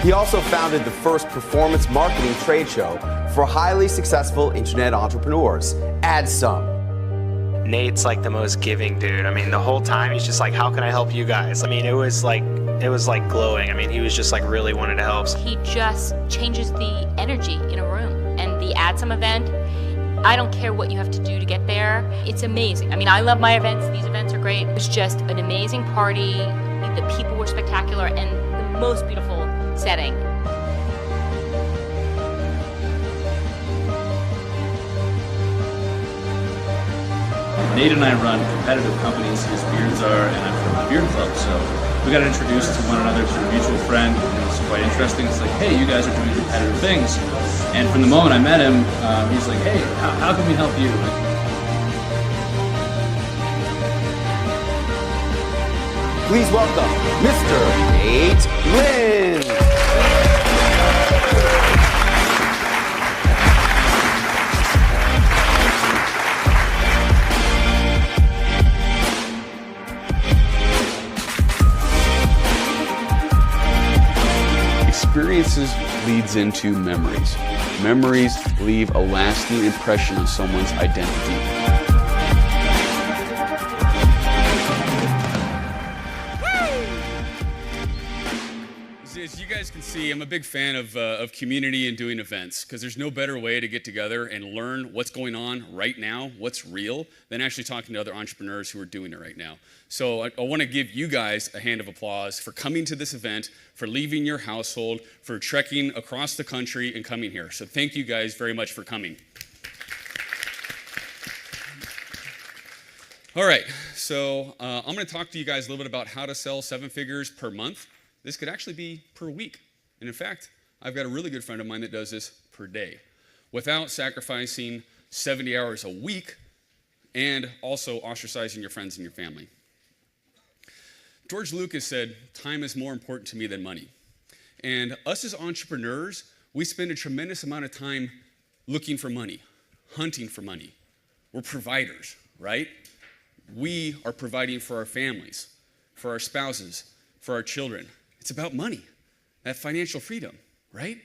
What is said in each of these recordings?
He also founded the first performance marketing trade show for highly successful internet entrepreneurs, AdSum. Nate's like the most giving dude. I mean, the whole time he's just like, how can I help you guys? I mean, it was like glowing. I mean, he was just like really wanted to help. He just changes the energy in a room. And the AdSum event, I don't care what you have to do to get there. It's amazing. I mean, I love my events. These events are great. It was just an amazing party. The people were spectacular and the most beautiful setting. Nate and I run competitive companies. His Beards are, and I'm from the Beard Club. So we got introduced to one another through a mutual friend. It was quite interesting. It's like, hey, you guys are doing competitive things. And from the moment I met him, he's like, hey, how can we help you? Please welcome Mr. Nate Lynn. Experiences leads into memories. Memories leave a lasting impression on someone's identity. As you guys can see, I'm a big fan of community and doing events because there's no better way to get together and learn what's going on right now, what's real, than actually talking to other entrepreneurs who are doing it right now. So I want to give you guys a hand of applause for coming to this event, for leaving your household, for trekking across the country and coming here. So thank you guys very much for coming. All right, so I'm going to talk to you guys a little bit about how to sell 7 figures per month. This could actually be per week. And in fact, I've got a really good friend of mine that does this per day without sacrificing 70 hours a week and also ostracizing your friends and your family. George Lucas said, time is more important to me than money. And us as entrepreneurs, we spend a tremendous amount of time looking for money, hunting for money. We're providers, right? We are providing for our families, for our spouses, for our children. It's about money, that financial freedom, right?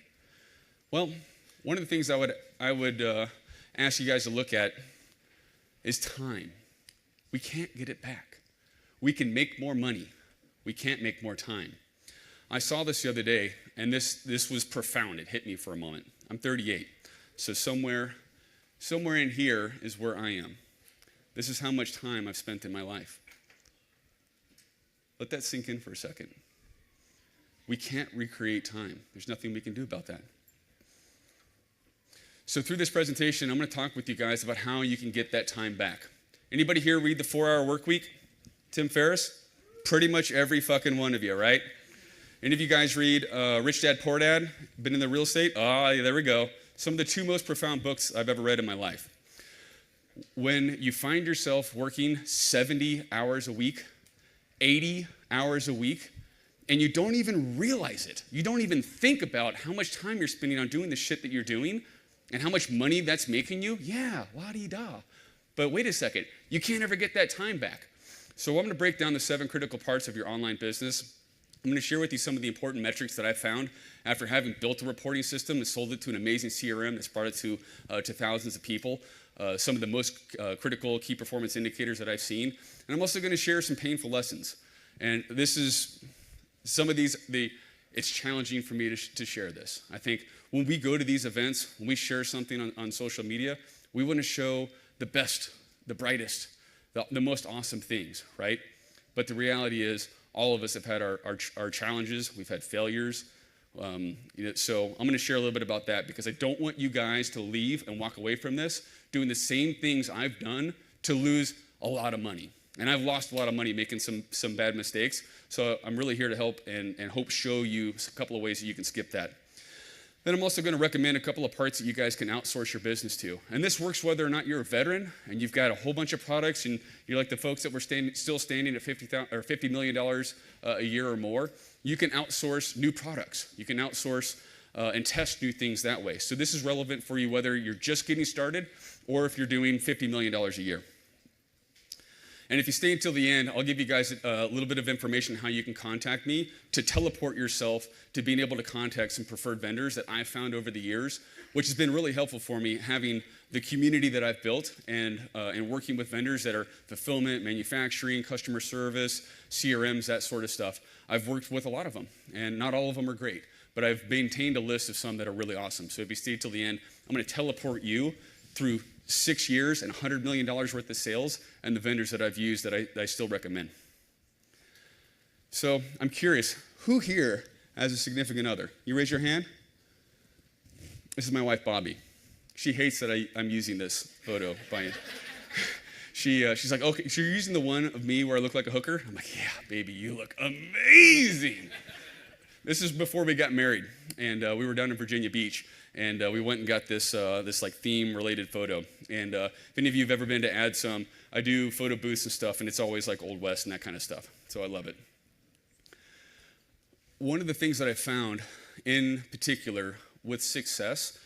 Well, one of the things I would ask you guys to look at is time. We can't get it back. We can make more money. We can't make more time. I saw this the other day, and this was profound. It hit me for a moment. I'm 38, so somewhere in here is where I am. This is how much time I've spent in my life. Let that sink in for a second. We can't recreate time. There's nothing we can do about that. So through this presentation, I'm going to talk with you guys about how you can get that time back. Anybody here read The 4-Hour Workweek? Tim Ferriss? Pretty much every fucking one of you, right? Any of you guys read Rich Dad, Poor Dad? Been in the real estate? Yeah, there we go. Some of the 2 most profound books I've ever read in my life. When you find yourself working 70 hours a week, 80 hours a week, and you don't even realize it. You don't even think about how much time you're spending on doing the shit that you're doing and how much money that's making you. Yeah, la-di-da. But wait a second, you can't ever get that time back. So I'm going to break down the 7 critical parts of your online business. I'm going to share with you some of the important metrics that I found after having built a reporting system and sold it to an amazing CRM that's brought it to thousands of people. Some of the most critical key performance indicators that I've seen. And I'm also going to share some painful lessons. And this is some of these, it's challenging for me to share this. I think when we go to these events, when we share something on social media, we want to show the best, the brightest, the most awesome things, right? But the reality is all of us have had our challenges. We've had failures. So I'm going to share a little bit about that because I don't want you guys to leave and walk away from this doing the same things I've done to lose a lot of money. And I've lost a lot of money making some bad mistakes. So I'm really here to help and hope show you a couple of ways that you can skip that. Then I'm also going to recommend a couple of parts that you guys can outsource your business to. And this works whether or not you're a veteran and you've got a whole bunch of products and you're like the folks that were still standing at $50 million a year or more. You can outsource new products. You can outsource and test new things that way. So this is relevant for you whether you're just getting started or if you're doing $50 million a year. And if you stay until the end, I'll give you guys a little bit of information on how you can contact me to teleport yourself to being able to contact some preferred vendors that I've found over the years, which has been really helpful for me, having the community that I've built and working with vendors that are fulfillment, manufacturing, customer service, CRMs, that sort of stuff. I've worked with a lot of them, and not all of them are great, but I've maintained a list of some that are really awesome. So if you stay till the end, I'm going to teleport you through 6 years and $100 million worth of sales and the vendors that I've used that I still recommend. So I'm curious, who here has a significant other? You raise your hand. This is my wife, Bobby. She hates that I'm using this photo. She's like, okay, so you're using the one of me where I look like a hooker? I'm like, yeah, baby, you look amazing. This is before we got married, and we were down in Virginia Beach, and we went and got this like theme-related photo. And if any of you have ever been to AdSum, I do photo booths and stuff, and it's always like Old West and that kind of stuff. So I love it. One of the things that I found in particular with success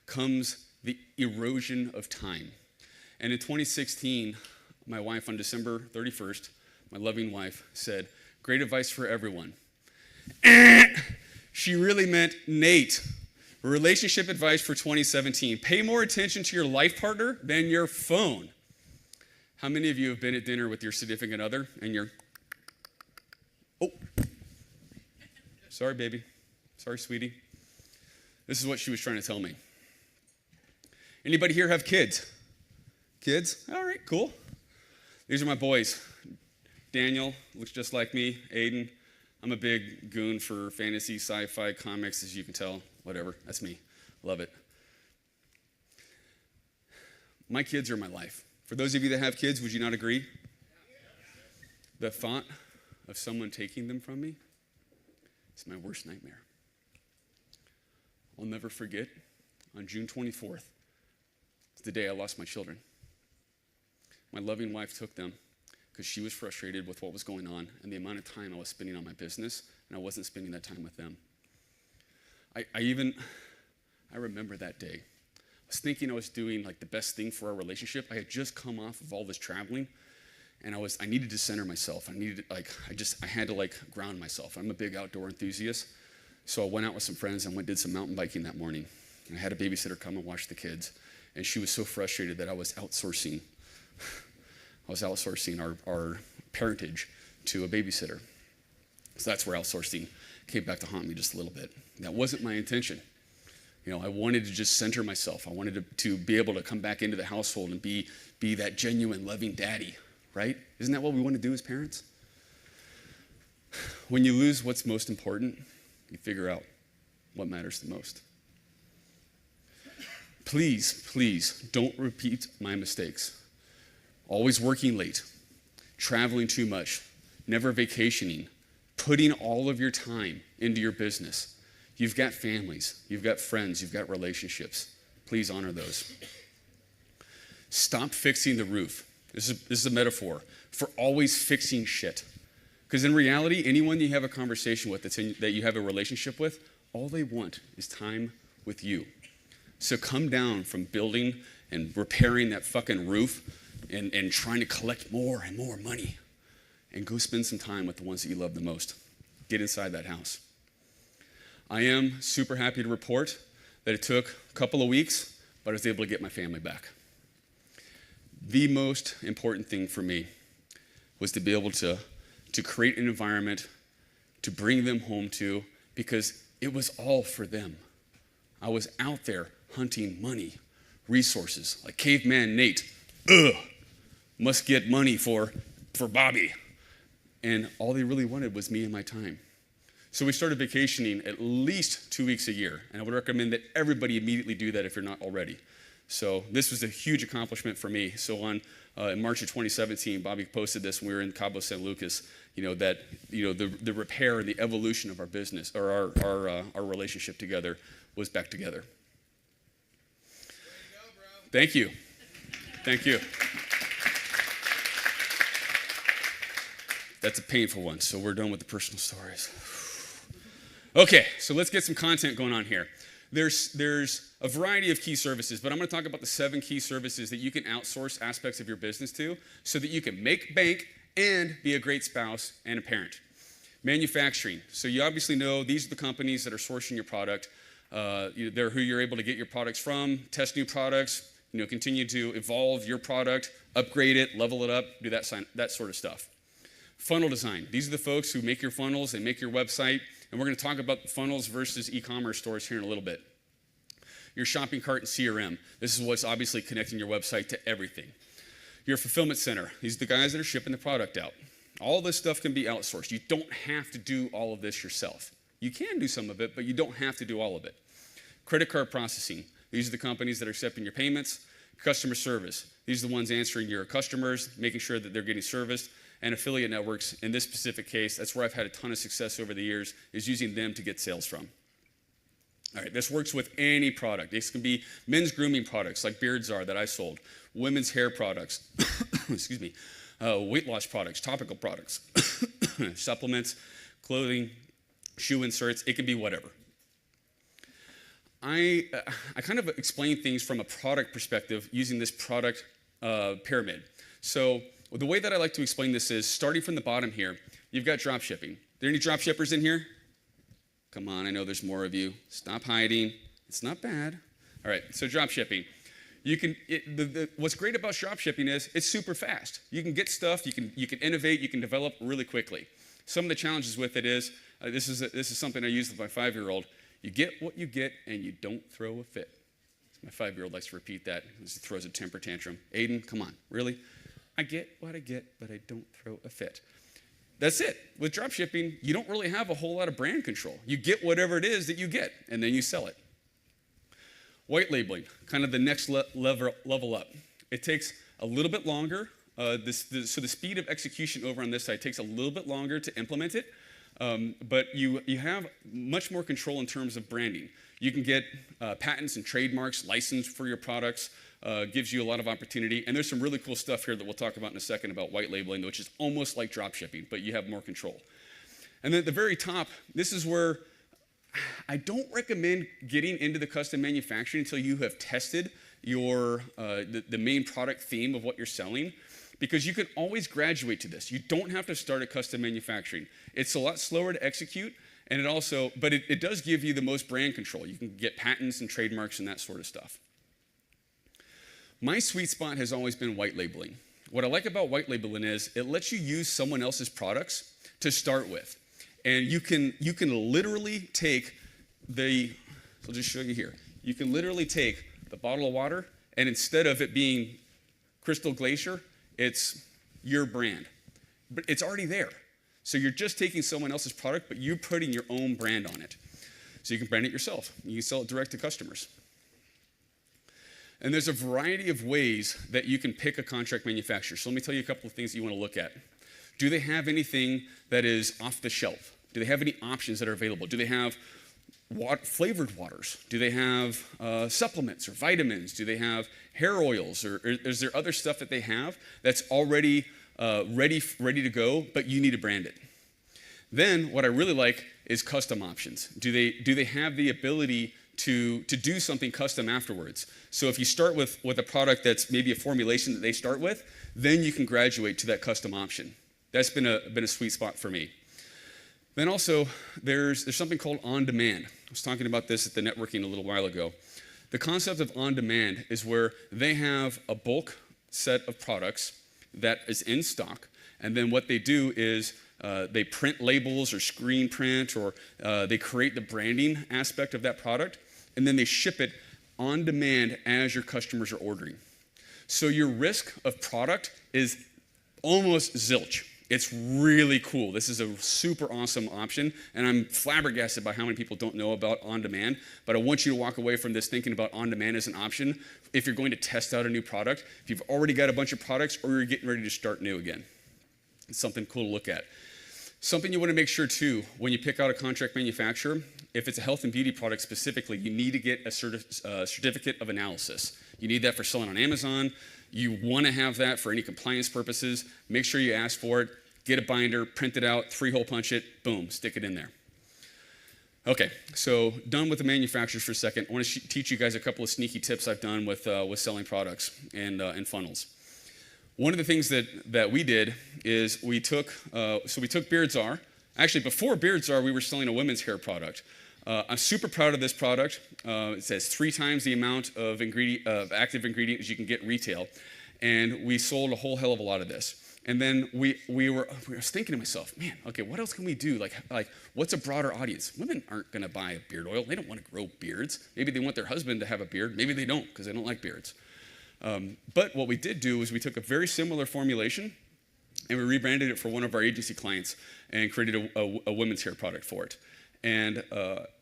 comes the erosion of time. And in 2016, my wife on December 31st, my loving wife, said, "Great advice for everyone." She really meant Nate. Relationship advice for 2017. Pay more attention to your life partner than your phone. How many of you have been at dinner with your significant other and you're, oh, sorry, baby. Sorry, sweetie. This is what she was trying to tell me. Anybody here have kids? Kids? All right, cool. These are my boys. Daniel looks just like me. Aiden. I'm a big goon for fantasy, sci-fi, comics, as you can tell. Whatever, that's me. Love it. My kids are my life. For those of you that have kids, would you not agree? The thought of someone taking them from me is my worst nightmare. I'll never forget, on June 24th, it's the day I lost my children. My loving wife took them because she was frustrated with what was going on and the amount of time I was spending on my business, and I wasn't spending that time with them. I remember that day. I was thinking I was doing like the best thing for our relationship. I had just come off of all this traveling, and I needed to center myself. I had to like ground myself. I'm a big outdoor enthusiast, so I went out with some friends and did some mountain biking that morning. And I had a babysitter come and watch the kids, and she was so frustrated that I was outsourcing our parentage to a babysitter. So that's where outsourcing came back to haunt me just a little bit. That wasn't my intention. I wanted to just center myself. I wanted to be able to come back into the household and be that genuine, loving daddy, right? Isn't that what we want to do as parents? When you lose what's most important, you figure out what matters the most. Please, please don't repeat my mistakes. Always working late, traveling too much, never vacationing, putting all of your time into your business. You've got families, you've got friends, you've got relationships. Please honor those. Stop fixing the roof. This is a metaphor for always fixing shit. Because in reality, anyone you have a conversation with that you have a relationship with, all they want is time with you. So come down from building and repairing that fucking roof and trying to collect more and more money, and go spend some time with the ones that you love the most. Get inside that house. I am super happy to report that it took a couple of weeks, but I was able to get my family back. The most important thing for me was to be able to create an environment to bring them home to, because it was all for them. I was out there hunting money, resources, like caveman Nate. Must get money for Bobby. And all they really wanted was me and my time. So we started vacationing at least 2 weeks a year. And I would recommend that everybody immediately do that if you're not already. So this was a huge accomplishment for me. So in March of 2017, Bobby posted this when we were in Cabo San Lucas, the repair and the evolution of our business, or our relationship together, was back together. Way to go, bro. Thank you. Thank you. That's a painful one, so we're done with the personal stories. Okay, so let's get some content going on here. There's a variety of key services, but I'm going to talk about the 7 key services that you can outsource aspects of your business to so that you can make bank and be a great spouse and a parent. Manufacturing. So you obviously know these are the companies that are sourcing your product. They're who you're able to get your products from, test new products, continue to evolve your product, upgrade it, level it up, do that sort of stuff. Funnel design. These are the folks who make your funnels and make your website, and we're going to talk about funnels versus e-commerce stores here in a little bit. Your shopping cart and CRM. This is what's obviously connecting your website to everything. Your fulfillment center. These are the guys that are shipping the product out. All this stuff can be outsourced. You don't have to do all of this yourself. You can do some of it, but you don't have to do all of it. Credit card processing. These are the companies that are accepting your payments. Customer service. These are the ones answering your customers, making sure that they're getting serviced. And affiliate networks, in this specific case, that's where I've had a ton of success over the years, is using them to get sales from. All right, this works with any product. This can be men's grooming products like Beardsar that I sold, women's hair products, excuse me, weight loss products, topical products, supplements, clothing, shoe inserts. It can be whatever. I kind of explain things from a product perspective using this product pyramid. So the way that I like to explain this is starting from the bottom here, you've got drop shipping. Are there any drop shippers in here? Come on, I know there's more of you. Stop hiding. It's not bad. All right, so drop shipping. What's great about drop shipping is it's super fast. You can get stuff, you can innovate, you can develop really quickly. Some of the challenges with it is, this is something I use with my 5-year-old. You get what you get and you don't throw a fit. My 5-year-old likes to repeat that. He throws a temper tantrum. Aiden, come on, really? I get what I get, but I don't throw a fit. That's it. With drop shipping, you don't really have a whole lot of brand control. You get whatever it is that you get, and then you sell it. White labeling, kind of the next level up. It takes a little bit longer. So the speed of execution over on this side takes a little bit longer to implement it, but you have much more control in terms of branding. You can get patents and trademarks licensed for your products. Gives you a lot of opportunity. And there's some really cool stuff here that we'll talk about in a second about white labeling, which is almost like drop shipping, but you have more control. And then at the very top, this is where I don't recommend getting into the custom manufacturing until you have tested your the main product theme of what you're selling, because you can always graduate to this. You don't have to start at custom manufacturing. It's a lot slower to execute, and it does give you the most brand control. You can get patents and trademarks and that sort of stuff. My sweet spot has always been white labeling. What I like about white labeling is it lets you use someone else's products to start with. And you can literally take I'll just show you here. You can literally take the bottle of water, and instead of it being Crystal Glacier, it's your brand. But it's already there. So you're just taking someone else's product, but you're putting your own brand on it. So you can brand it yourself. You can sell it direct to customers. And there's a variety of ways that you can pick a contract manufacturer. So let me tell you a couple of things that you want to look at. Do they have anything that is off the shelf? Do they have any options that are available? Do they have flavored waters? Do they have supplements or vitamins? Do they have hair oils? Or is there other stuff that they have that's already ready to go, but you need to brand it? Then what I really like is custom options. Do they have the ability to do something custom afterwards? So if you start with a product that's maybe a formulation that they start with, then you can graduate to that custom option. That's been a sweet spot for me. Then also, there's something called on-demand. I was talking about this at the networking a little while ago. The concept of on-demand is where they have a bulk set of products that is in stock, and then what they do is they print labels or screen print, or they create the branding aspect of that product, and then they ship it on demand as your customers are ordering. So your risk of product is almost zilch. It's really cool. This is a super awesome option, and I'm flabbergasted by how many people don't know about on-demand, but I want you to walk away from this thinking about on-demand as an option if you're going to test out a new product, if you've already got a bunch of products, or you're getting ready to start new again. It's something cool to look at. Something you want to make sure too, when you pick out a contract manufacturer, if it's a health and beauty product specifically, you need to get a certificate of analysis. You need that for selling on Amazon. You want to have that for any compliance purposes. Make sure you ask for it, get a binder, print it out, 3-hole punch it, boom, stick it in there. Okay, so done with the manufacturers for a second. I want to teach you guys a couple of sneaky tips I've done with selling products and funnels. One of the things that we did is we took Beardsar. Actually, before Beardsar, we were selling a women's hair product. I'm super proud of this product. It says 3 times the amount of active ingredient as you can get retail, and we sold a whole hell of a lot of this. And then I was thinking to myself, man, okay, what else can we do? Like what's a broader audience? Women aren't going to buy beard oil. They don't want to grow beards. Maybe they want their husband to have a beard. Maybe they don't because they don't like beards. But what we did do is we took a very similar formulation and we rebranded it for one of our agency clients and created a women's hair product for it. And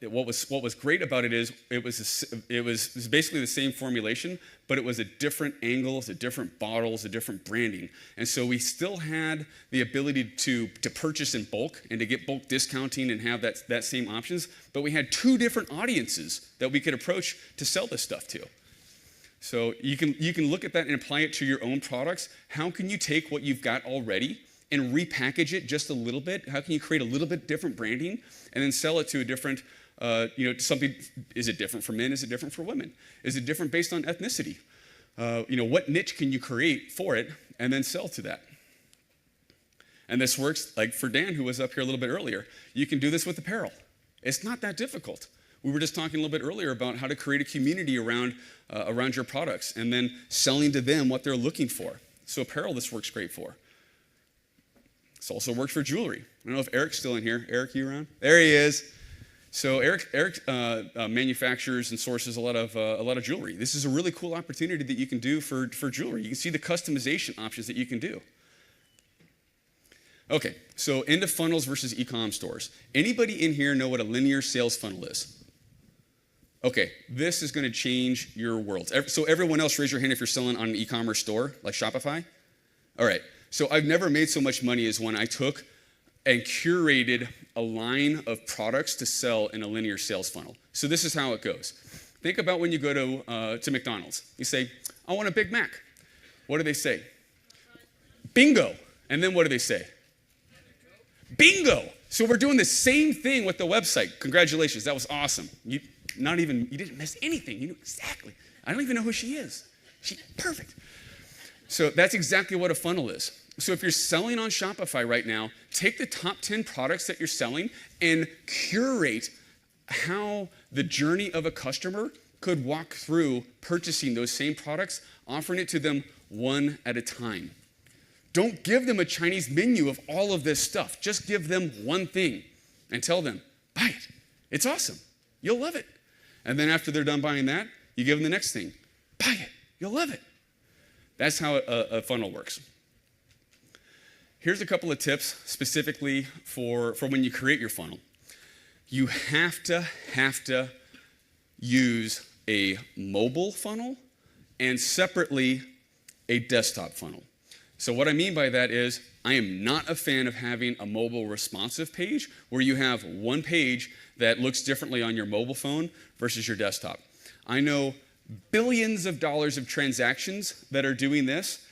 what was great about it is it was basically the same formulation, but it was a different angle, it's a different bottle, it's a different branding. And so we still had the ability to purchase in bulk and to get bulk discounting and have that same options, but we had 2 different audiences that we could approach to sell this stuff to. So you can look at that and apply it to your own products. How can you take what you've got already and repackage it just a little bit? How can you create a little bit different branding and then sell it to a different, something? Is it different for men? Is it different for women? Is it different based on ethnicity? What niche can you create for it and then sell to that? And this works like for Dan, who was up here a little bit earlier. You can do this with apparel. It's not that difficult. We were just talking a little bit earlier about how to create a community around your products and then selling to them what they're looking for. So apparel, this works great for. This also works for jewelry. I don't know if Eric's still in here. Eric, you around? There he is. So Eric manufactures and sources a lot of jewelry. This is a really cool opportunity that you can do for jewelry. You can see the customization options that you can do. Okay, so into funnels versus e-com stores. Anybody in here know what a linear sales funnel is? Okay, this is going to change your world. So everyone else, raise your hand if you're selling on an e-commerce store like Shopify. All right. So I've never made so much money as when I took and curated a line of products to sell in a linear sales funnel. So this is how it goes. Think about when you go to McDonald's. You say, I want a Big Mac. What do they say? Bingo. And then what do they say? Bingo. So we're doing the same thing with the website. Congratulations, that was awesome. You didn't miss anything. You knew exactly. I don't even know who she is. She's perfect. So that's exactly what a funnel is. So if you're selling on Shopify right now, take the top 10 products that you're selling and curate how the journey of a customer could walk through purchasing those same products, offering it to them one at a time. Don't give them a Chinese menu of all of this stuff. Just give them one thing and tell them, buy it. It's awesome. You'll love it. And then after they're done buying that, you give them the next thing. Buy it. You'll love it. That's how a funnel works. Here's a couple of tips specifically for when you create your funnel. You have to use a mobile funnel and separately a desktop funnel. So what I mean by that is I am not a fan of having a mobile responsive page where you have one page that looks differently on your mobile phone versus your desktop. I know billions of dollars of transactions that are doing this,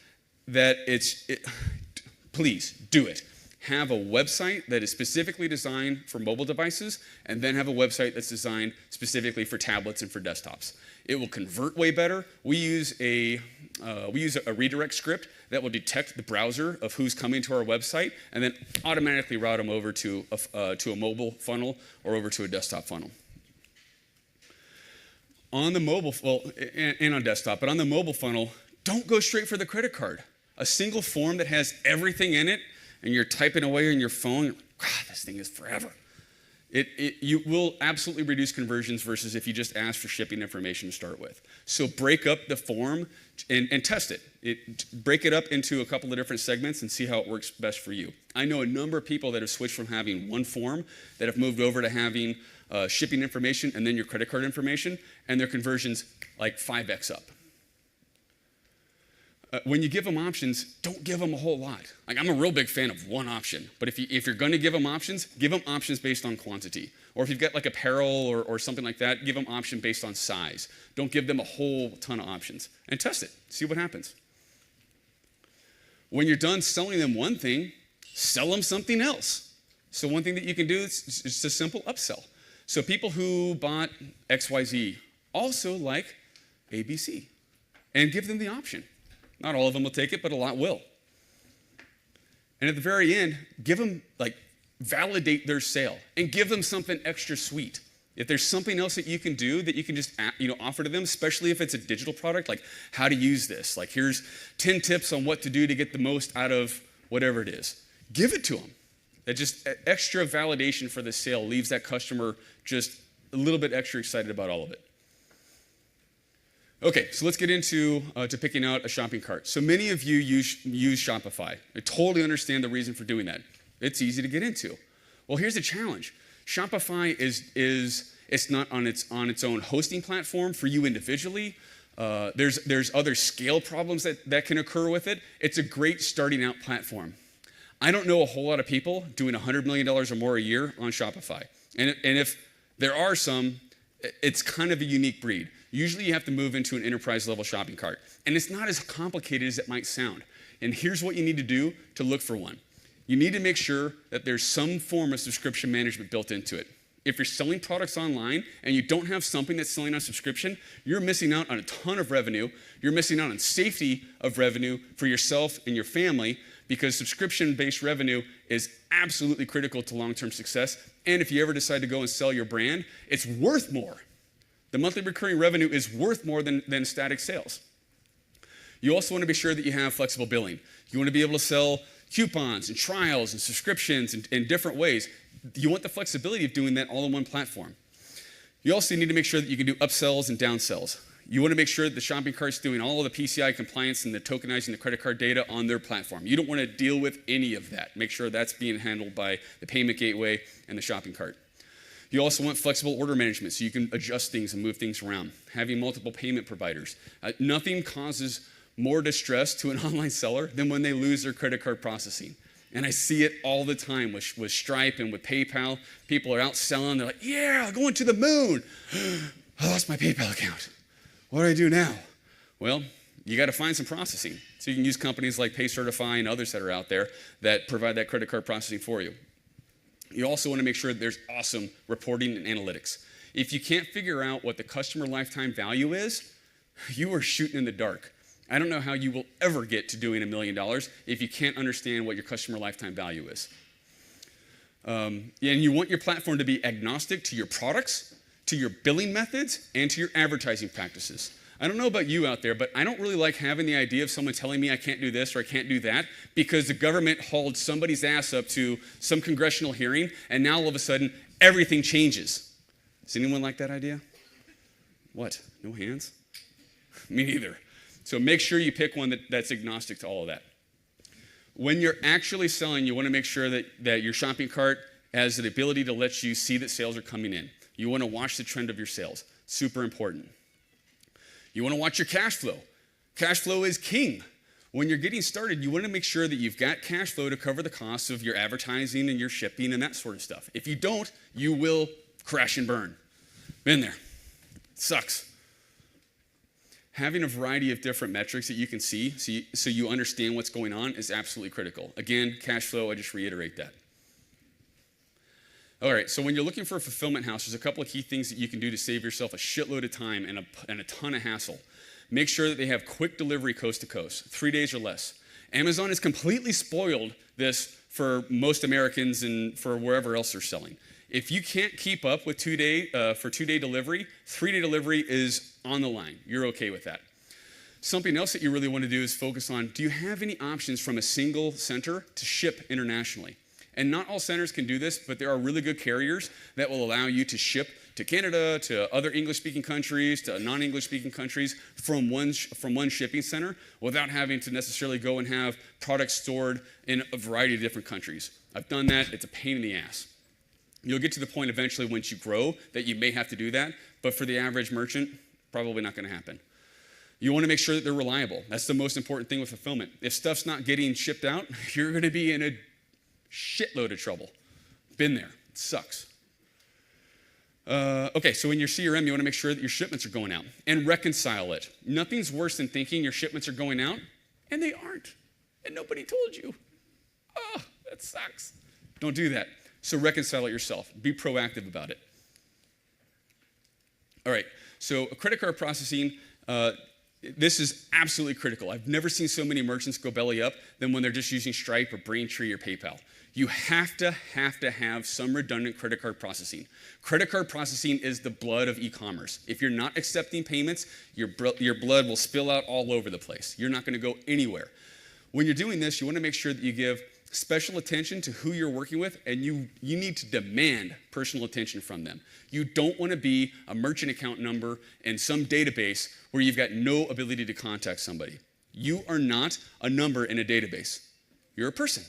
please do it. Have a website that is specifically designed for mobile devices, and then have a website that's designed specifically for tablets and for desktops. It will convert way better. We use a redirect script that will detect the browser of who's coming to our website, and then automatically route them over to a mobile funnel or over to a desktop funnel. On the mobile, and on desktop, but on the mobile funnel, don't go straight for the credit card. A single form that has everything in it, and you're typing away on your phone, God, this thing is forever. You will absolutely reduce conversions versus if you just ask for shipping information to start with. So break up the form and test it. Break it up into a couple of different segments and see how it works best for you. I know a number of people that have switched from having one form that have moved over to having shipping information and then your credit card information, and their conversions like 5x up. When you give them options, don't give them a whole lot. Like, I'm a real big fan of one option, but if you're going to give them options based on quantity. Or if you've got like apparel or something like that, give them option based on size. Don't give them a whole ton of options. And test it. See what happens. When you're done selling them one thing, sell them something else. So one thing that you can do is just a simple upsell. So people who bought XYZ also like ABC, and give them the option. Not all of them will take it, but a lot will. And at the very end, validate their sale and give them something extra sweet. If there's something else that you can do that you can just offer to them, especially if it's a digital product, like how to use this. Like here's 10 tips on what to do to get the most out of whatever it is. Give it to them. That just extra validation for the sale leaves that customer just a little bit extra excited about all of it. Okay, so let's get into to picking out a shopping cart. So many of you use Shopify. I totally understand the reason for doing that. It's easy to get into. Well, here's the challenge. Shopify it's not on its own hosting platform for you individually. There's other scale problems that can occur with it. It's a great starting out platform. I don't know a whole lot of people doing $100 million or more a year on Shopify. And if there are some, it's kind of a unique breed. Usually you have to move into an enterprise level shopping cart. And it's not as complicated as it might sound. And here's what you need to do to look for one. You need to make sure that there's some form of subscription management built into it. If you're selling products online and you don't have something that's selling on subscription, you're missing out on a ton of revenue. You're missing out on safety of revenue for yourself and your family, because subscription-based revenue is absolutely critical to long-term success. And if you ever decide to go and sell your brand, it's worth more. The monthly recurring revenue is worth more than static sales. You also want to be sure that you have flexible billing. You want to be able to sell coupons and trials and subscriptions in different ways. You want the flexibility of doing that all in one platform. You also need to make sure that you can do upsells and downsells. You want to make sure that the shopping cart's doing all of the PCI compliance and the tokenizing the credit card data on their platform. You don't want to deal with any of that. Make sure that's being handled by the payment gateway and the shopping cart. You also want flexible order management so you can adjust things and move things around. Having multiple payment providers. Nothing causes more distress to an online seller than when they lose their credit card processing. And I see it all the time with Stripe and with PayPal. People are out selling. They're like, yeah, going to the moon. I lost my PayPal account. What do I do now? Well, you got to find some processing. So you can use companies like PayCertify and others that are out there that provide that credit card processing for you. You also want to make sure that there's awesome reporting and analytics. If you can't figure out what the customer lifetime value is, you are shooting in the dark. I don't know how you will ever get to doing $1 million if you can't understand what your customer lifetime value is. And you want your platform to be agnostic to your products, to your billing methods, and to your advertising practices. I don't know about you out there, but I don't really like having the idea of someone telling me I can't do this or I can't do that because the government hauled somebody's ass up to some congressional hearing, and now all of a sudden, everything changes. Does anyone like that idea? What? No hands? Me neither. So make sure you pick one that's agnostic to all of that. When you're actually selling, you want to make sure that your shopping cart has the ability to let you see that sales are coming in. You want to watch the trend of your sales. Super important. You want to watch your cash flow. Cash flow is king. When you're getting started, you want to make sure that you've got cash flow to cover the costs of your advertising and your shipping and that sort of stuff. If you don't, you will crash and burn. Been there. It sucks. Having a variety of different metrics that you can see so you understand what's going on is absolutely critical. Again, cash flow, I just reiterate that. All right, so when you're looking for a fulfillment house, there's a couple of key things that you can do to save yourself a shitload of time and a ton of hassle. Make sure that they have quick delivery coast to coast, 3 days or less. Amazon has completely spoiled this for most Americans and for wherever else they're selling. If you can't keep up with 2 day delivery, 3-day delivery is on the line. You're okay with that. Something else that you really want to do is focus on, do you have any options from a single center to ship internationally? And not all centers can do this, but there are really good carriers that will allow you to ship to Canada, to other English-speaking countries, to non-English-speaking countries from one shipping center without having to necessarily go and have products stored in a variety of different countries. I've done that. It's a pain in the ass. You'll get to the point eventually once you grow that you may have to do that, but for the average merchant, probably not going to happen. You want to make sure that they're reliable. That's the most important thing with fulfillment. If stuff's not getting shipped out, you're going to be in a shitload of trouble. Been there. It sucks. Okay, so in your CRM, you want to make sure that your shipments are going out and reconcile it. Nothing's worse than thinking your shipments are going out and they aren't, and nobody told you. Oh, that sucks. Don't do that. So reconcile it yourself. Be proactive about it. All right, so credit card processing, this is absolutely critical. I've never seen so many merchants go belly up than when they're just using Stripe or Braintree or PayPal. You have to have some redundant credit card processing. Credit card processing is the blood of e-commerce. If you're not accepting payments, your blood will spill out all over the place. You're not going to go anywhere. When you're doing this, you want to make sure that you give special attention to who you're working with, and you need to demand personal attention from them. You don't want to be a merchant account number in some database where you've got no ability to contact somebody. You are not a number in a database. You're a person.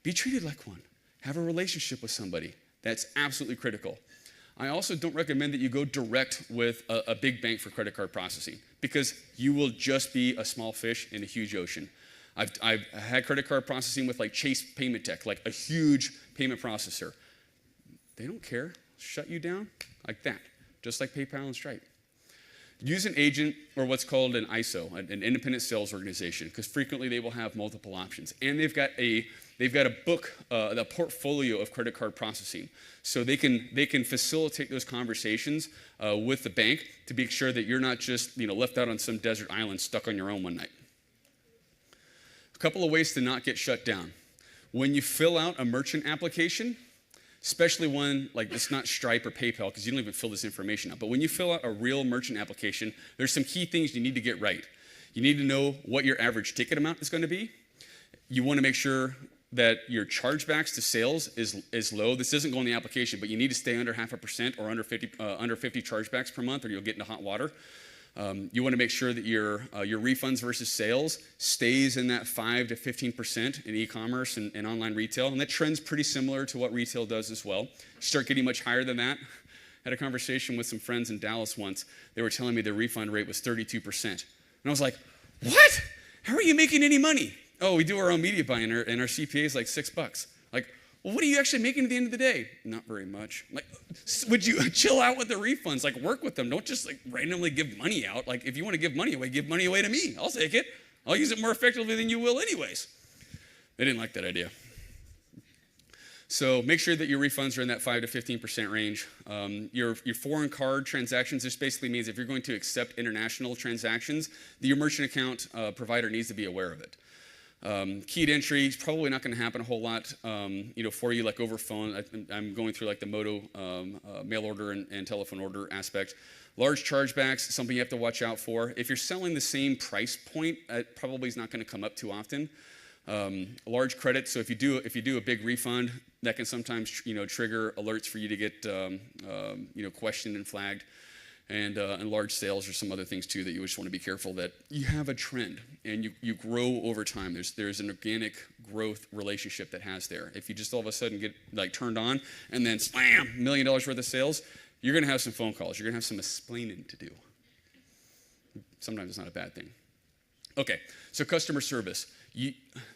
Be treated like one. Have a relationship with somebody. That's absolutely critical. I also don't recommend that you go direct with a big bank for credit card processing, because you will just be a small fish in a huge ocean. I've had credit card processing with like Chase Payment Tech, like a huge payment processor. They don't care. Shut you down like that, just like PayPal and Stripe. Use an agent or what's called an ISO, an independent sales organization, because frequently they will have multiple options. And they've got a book, a portfolio of credit card processing. So they can facilitate those conversations with the bank to be sure that you're not just left out on some desert island stuck on your own one night. A couple of ways to not get shut down. When you fill out a merchant application, especially one like it's not Stripe or PayPal, because you don't even fill this information out, but when you fill out a real merchant application, there's some key things you need to get right. You need to know what your average ticket amount is going to be. You want to make sure that your chargebacks to sales is low. This doesn't go in the application, but you need to stay under 0.5% or under 50 chargebacks per month, or you'll get into hot water. You want to make sure that your refunds versus sales stays in that 5 to 15% in e-commerce and online retail, and that trend's pretty similar to what retail does as well. You start getting much higher than that. I had a conversation with some friends in Dallas once. They were telling me their refund rate was 32%. And I was like, what? How are you making any money? Oh, we do our own media buying, and our CPA is like $6. Like, well, what are you actually making at the end of the day? Not very much. Like, would you chill out with the refunds? Like, work with them. Don't just like randomly give money out. Like, if you want to give money away to me. I'll take it. I'll use it more effectively than you will anyways. They didn't like that idea. So make sure that your refunds are in that 5 to 15% range. Your foreign card transactions, this basically means if you're going to accept international transactions, your merchant account provider needs to be aware of it. Keyed entry is probably not going to happen a whole lot, for you, like over phone. I'm going through like the Moto mail order and telephone order aspect. Large chargebacks, something you have to watch out for. If you're selling the same price point, it probably is not going to come up too often. Large credit, so if you do a big refund, that can sometimes trigger alerts for you to get questioned and flagged. And large sales or some other things too that you just want to be careful that you have a trend and you grow over time. There's an organic growth relationship that has there. If you just all of a sudden get like turned on and then slam, $1 million worth of sales, you're going to have some phone calls. You're going to have some explaining to do. Sometimes it's not a bad thing. Okay, so customer service.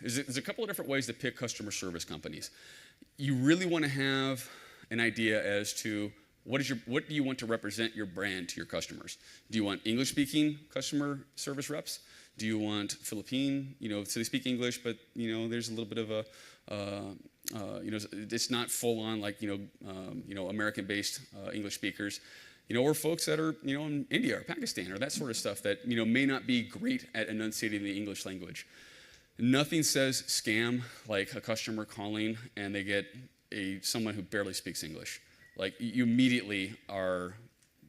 There's a couple of different ways to pick customer service companies. You really want to have an idea as to what do you want to represent your brand to your customers? Do you want English-speaking customer service reps? Do you want Philippine? So they speak English, but there's a little bit of it's not full on like American-based English speakers. Or folks that are in India or Pakistan or that sort of stuff that may not be great at enunciating the English language. Nothing says scam like a customer calling and they get someone who barely speaks English. Like, you immediately are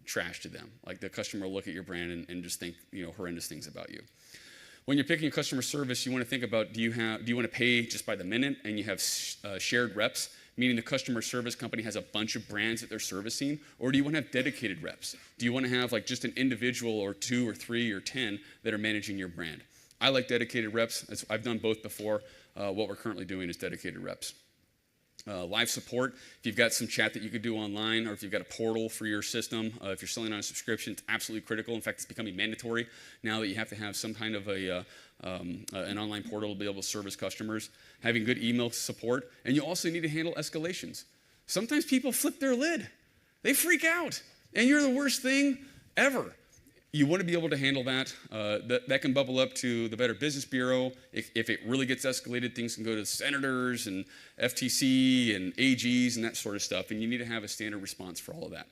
trash to them. Like, the customer will look at your brand and just think, horrendous things about you. When you're picking customer service, you want to think about, do you want to pay just by the minute and you have shared reps, meaning the customer service company has a bunch of brands that they're servicing, or do you want to have dedicated reps? Do you want to have like just an individual or 2 or 3 or 10 that are managing your brand? I like dedicated reps. I've done both before. What we're currently doing is dedicated reps. Live support, if you've got some chat that you could do online or if you've got a portal for your system, if you're selling on a subscription, it's absolutely critical. In fact, it's becoming mandatory now that you have to have some kind of an online portal to be able to service customers. Having good email support, and you also need to handle escalations. Sometimes people flip their lid. They freak out, and you're the worst thing ever. You want to be able to handle that. That can bubble up to the Better Business Bureau. If it really gets escalated, things can go to senators and FTC and AGs and that sort of stuff, and you need to have a standard response for all of that.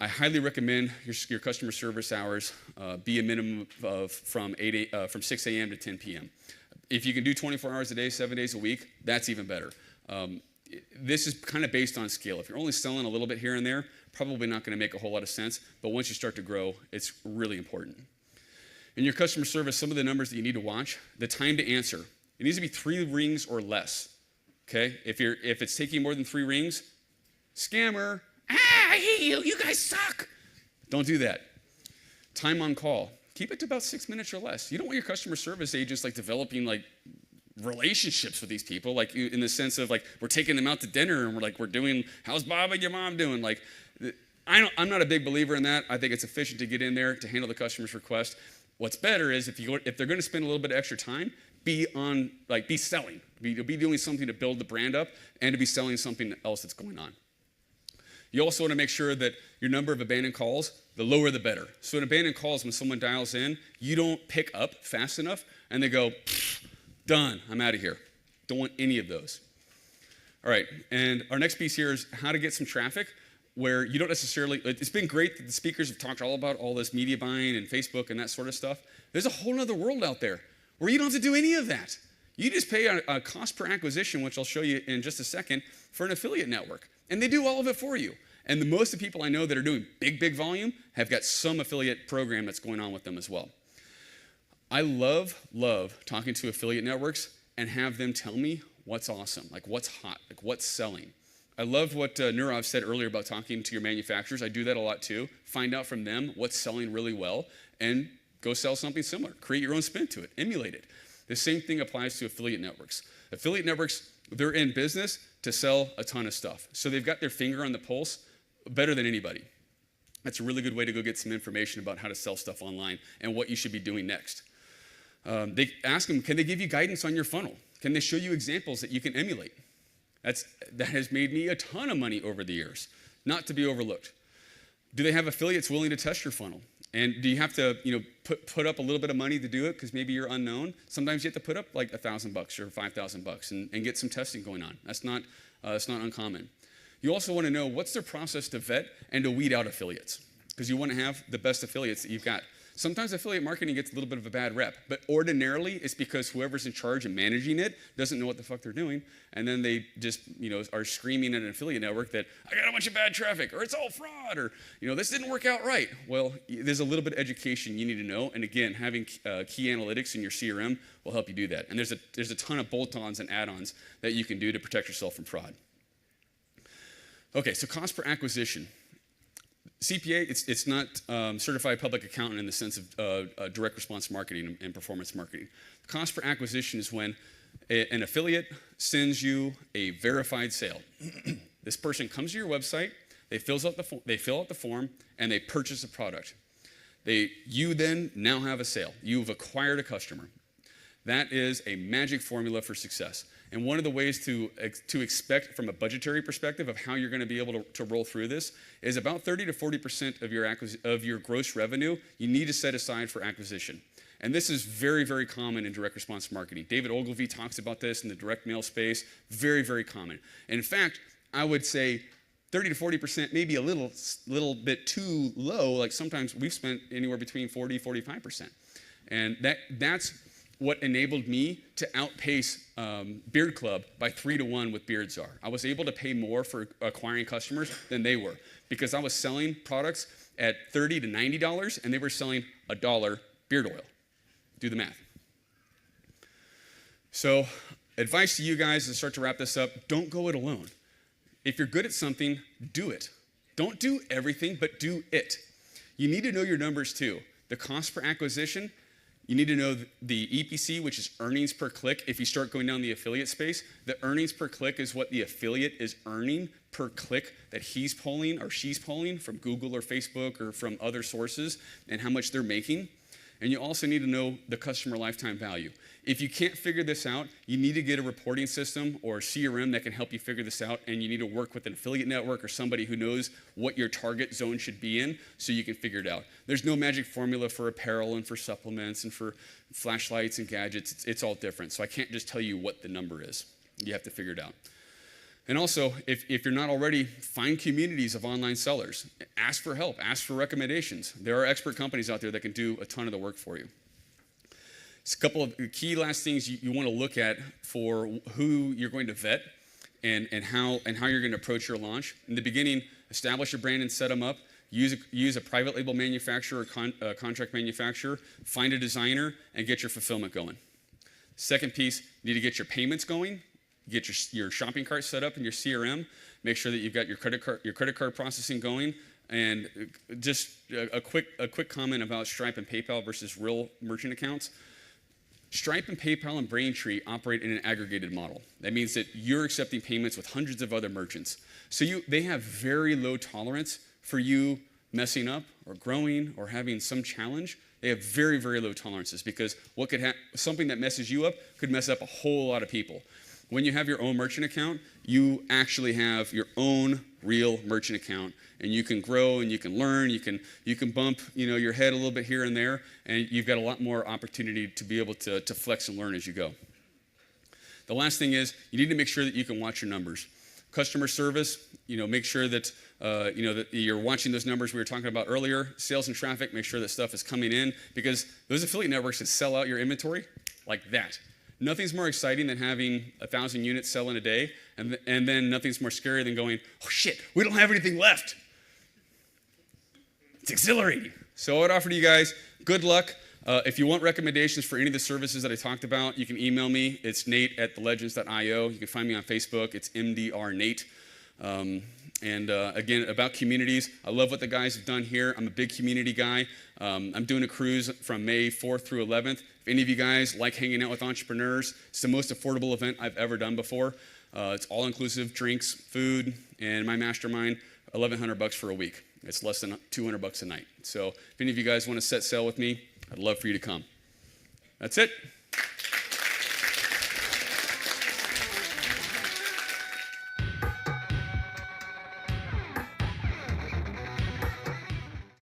I highly recommend your customer service hours be a minimum of from 6 a.m. to 10 p.m. If you can do 24 hours a day, 7 days a week, that's even better. This is kind of based on scale. If you're only selling a little bit here and there, probably not going to make a whole lot of sense. But once you start to grow, it's really important. In your customer service, some of the numbers that you need to watch: the time to answer. It needs to be 3 rings or less. Okay? If it's taking more than 3 rings, scammer. I hate you. You guys suck. Don't do that. Time on call. Keep it to about 6 minutes or less. You don't want your customer service agents developing relationships with these people, in the sense of we're taking them out to dinner and we're doing, how's Bob and your mom doing? I'm not a big believer in that. I think it's efficient to get in there to handle the customer's request. What's better is if they're going to spend a little bit of extra time, be selling, be doing something to build the brand up and to be selling something else that's going on. You also want to make sure that your number of abandoned calls, the lower the better. So in abandoned calls, when someone dials in, you don't pick up fast enough and they go, done, I'm out of here. Don't want any of those. All right, and our next piece here is how to get some traffic where you don't necessarily, it's been great that the speakers have talked all about all this media buying and Facebook and that sort of stuff. There's a whole other world out there where you don't have to do any of that. You just pay a cost per acquisition, which I'll show you in just a second, for an affiliate network. And they do all of it for you. And most of the people I know that are doing big volume have got some affiliate program that's going on with them as well. I love talking to affiliate networks and have them tell me what's awesome, what's hot, what's selling. I loved what Nirav said earlier about talking to your manufacturers. I do that a lot too. Find out from them what's selling really well and go sell something similar. Create your own spin to it. Emulate it. The same thing applies to affiliate networks. Affiliate networks, they're in business to sell a ton of stuff. So they've got their finger on the pulse better than anybody. That's a really good way to go get some information about how to sell stuff online and what you should be doing next. They ask them, can they give you guidance on your funnel? Can they show you examples that you can emulate? That has made me a ton of money over the years, not to be overlooked. Do they have affiliates willing to test your funnel? And do you have to, put up a little bit of money to do it because maybe you're unknown? Sometimes you have to put up $1,000 or $5,000 and get some testing going on. That's not uncommon. You also want to know what's their process to vet and to weed out affiliates, because you want to have the best affiliates that you've got. Sometimes affiliate marketing gets a little bit of a bad rep, but ordinarily it's because whoever's in charge of managing it doesn't know what the fuck they're doing, and then they just are screaming at an affiliate network that I got a bunch of bad traffic, or it's all fraud, or this didn't work out right. Well, there's a little bit of education you need to know, and again, having key analytics in your CRM will help you do that. And there's a ton of bolt-ons and add-ons that you can do to protect yourself from fraud. Okay, so cost per acquisition. CPA, it's not certified public accountant in the sense of direct response marketing and performance marketing. Cost per acquisition is when an affiliate sends you a verified sale. This person comes to your website, they fill out the form, and they purchase a product. You then now have a sale. You've acquired a customer. That is a magic formula for success. And one of the ways to expect from a budgetary perspective of how you're going to be able to roll through this is about 30 to 40% of your gross revenue you need to set aside for acquisition. And this is very, very common in direct response marketing. David Ogilvy talks about this in the direct mail space. Very, very common. And in fact, I would say 30 to 40%, maybe a little bit too low. Sometimes we've spent anywhere between 40, 45%. And that's what enabled me to outpace Beard Club by 3 to 1 with BeardZar. I was able to pay more for acquiring customers than they were because I was selling products at $30 to $90 and they were selling $1 beard oil. Do the math. So, advice to you guys to start to wrap this up, don't go it alone. If you're good at something, do it. Don't do everything, but do it. You need to know your numbers too. The cost per acquisition. You need to know the EPC, which is earnings per click. If you start going down the affiliate space, the earnings per click is what the affiliate is earning per click that he's pulling or she's pulling from Google or Facebook or from other sources and how much they're making. And you also need to know the customer lifetime value. If you can't figure this out, you need to get a reporting system or a CRM that can help you figure this out, and you need to work with an affiliate network or somebody who knows what your target zone should be in so you can figure it out. There's no magic formula for apparel and for supplements and for flashlights and gadgets. It's all different. So I can't just tell you what the number is. You have to figure it out. And also, if you're not already, find communities of online sellers. Ask for help, ask for recommendations. There are expert companies out there that can do a ton of the work for you. It's a couple of key last things you want to look at for who you're going to vet and how you're going to approach your launch. In the beginning, establish your brand and set them up. Use a private label manufacturer or contract manufacturer. Find a designer and get your fulfillment going. Second piece, you need to get your payments going. Get your shopping cart set up in your CRM. Make sure that you've got your credit card processing going. And just a quick comment about Stripe and PayPal versus real merchant accounts. Stripe and PayPal and Braintree operate in an aggregated model. That means that you're accepting payments with hundreds of other merchants. So they have very low tolerance for you messing up or growing or having some challenge. They have very, very low tolerances because something that messes you up could mess up a whole lot of people. When you have your own merchant account, you actually have your own real merchant account, and you can grow and you can learn. You can bump your head a little bit here and there, and you've got a lot more opportunity to be able to flex and learn as you go. The last thing is you need to make sure that you can watch your numbers. Customer service, make sure that that you're watching those numbers we were talking about earlier. Sales and traffic, make sure that stuff is coming in, because those affiliate networks that sell out your inventory like that. Nothing's more exciting than having 1,000 units sell in a day, and then nothing's more scary than going, oh shit, we don't have anything left. It's exhilarating. So I would offer to you guys, good luck. If you want recommendations for any of the services that I talked about, you can email me. It's nate@thelegends.io. You can find me on Facebook. It's MDRNate. Again, about communities, I love what the guys have done here. I'm a big community guy. I'm doing a cruise from May 4th through 11th. If any of you guys like hanging out with entrepreneurs, it's the most affordable event I've ever done before. It's all-inclusive, drinks, food, and my mastermind, $1,100 for a week. It's less than $200 a night. So if any of you guys want to set sail with me, I'd love for you to come. That's it.